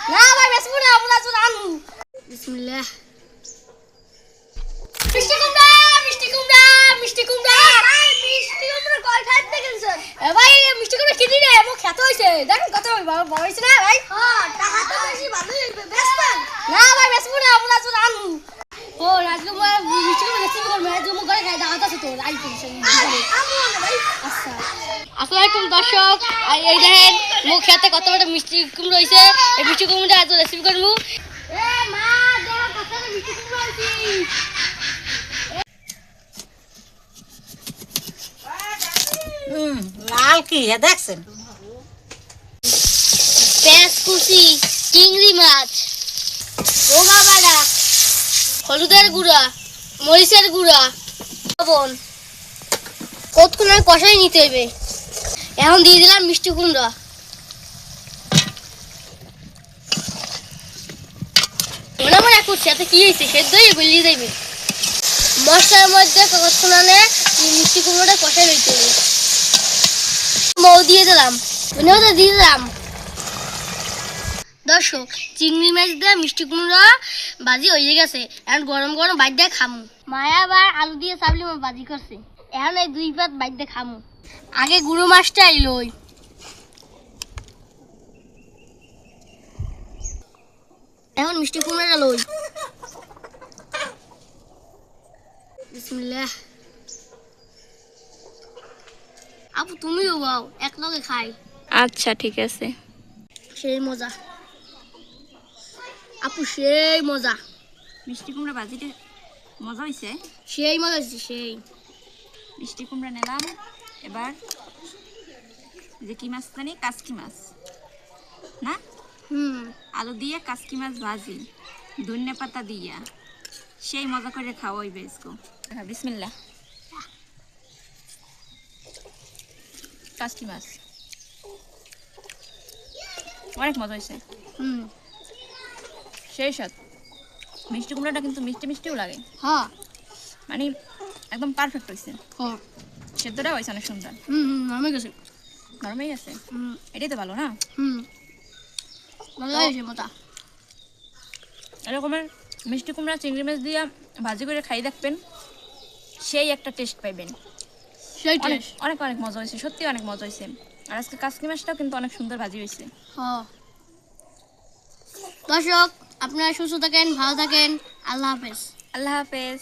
না ভাই বেসবো না আমরা তো আনু বিসমিল্লাহ মিষ্টি কুমড়া মিষ্টি কুমড়া মিষ্টি কুমড়া ভাই মিষ্টি কুমড়া কয় খাইতে গেছেন এ ভাই মিষ্টি কুমড়া কিনি রে মো খেতে হইছে দেখেন কত বড় হইছে না ভাই হ্যাঁ টাকা তো বেশি ভালোই হইবে বেসবেন না ভাই বেসবো না আমরা তো আনু ও রাজু মিষ্টি কুমড়া রেসিপি করব রাজু মো করে খাই দাওয়াত আছে তো আই করছেন ভাই আচ্ছা আসসালামু আলাইকুম দর্শক এই দেখেন মো খেতে কত বড় মিষ্টি কুমড়া হইছে এই মিষ্টি কুমড়া আজ রেসিপি করব এ মা দেখো কত মিষ্টি কুমড়া হইছে লাল কি দেখছেন পেঁয়াজ কুচি চিংড়ি মাছ রোগা বাড়া হলুদের গুঁড়া মরিচের গুঁড়া লবণ কতক্ষণ কষাই নিতে হবে এখন দিয়ে দিলাম মিষ্টি কুমড়া মনে মনে করছে এত কি হয়েছে সেদ্ধই গলিয়ে যাইবে মশলার মধ্যে কতক্ষণ মিষ্টি কুমড়োটা কষাই লইতে হবে মৌ দিয়ে দিলাম ধনেপাতা দিয়ে দিলাম দর্শক চিংড়ি মাছ দিয়ে মিষ্টি কুমড়া ভাজি হয়ে গেছে এখন গরম গরম বাইর দিয়ে খামু মায়া আবার আলু দিয়ে চাবলি ভাজি করছে এখন এই দুই পাত বাইর দিয়ে খামু আগে গুঁড়ো মাছটা এলোই এখন মিষ্টি কুমড়াটা লই বিসমিল্লাহ আপু তুমিও বাও এক লগে খাই আচ্ছা ঠিক আছে সেই মজা আপু সেই মজা মিষ্টি কুমড়া ভাজিটা মজা হয়েছে সেই মজা হচ্ছে সেই মিষ্টি কুমড়া নিলাম এবার যে কি মাছ জানি কাসকি মাছ না আলু দিয়ে কাসকি মাছ ভাজি ধনিয়া পাতা দিয়া সেই মজা করে খাওয়াই বেসকো বিসমিল্লাহ কাসকি মাছ অনেক মজা হয়েছে সেই সাথ মিষ্টি কুমড়াটা কিন্তু মিষ্টি মিষ্টিও লাগে হ্যাঁ মানে একদম পারফেক্ট হয়েছে হ্যাঁ সেদ্ধটা হয়েছে অনেক সুন্দর নরমে গেছে নরমেই আছে এটাই তো ভালো না মজা হয়েছে মজা এরকমের মিষ্টি কুমড়া চিংড়ি মাছ দিয়ে ভাজি করে খাই দেখবেন সেই একটা টেস্ট পাইবেন সেই অনেক অনেক অনেক মজা হয়েছে সত্যি অনেক মজা হয়েছে আর আজকে কাসকি মাছটাও কিন্তু অনেক সুন্দর ভাজি হয়েছে হ্যাঁ দর্শক আপনারা সুস্থ থাকেন ভালো থাকেন আল্লাহ হাফেজ আল্লাহ হাফেজ।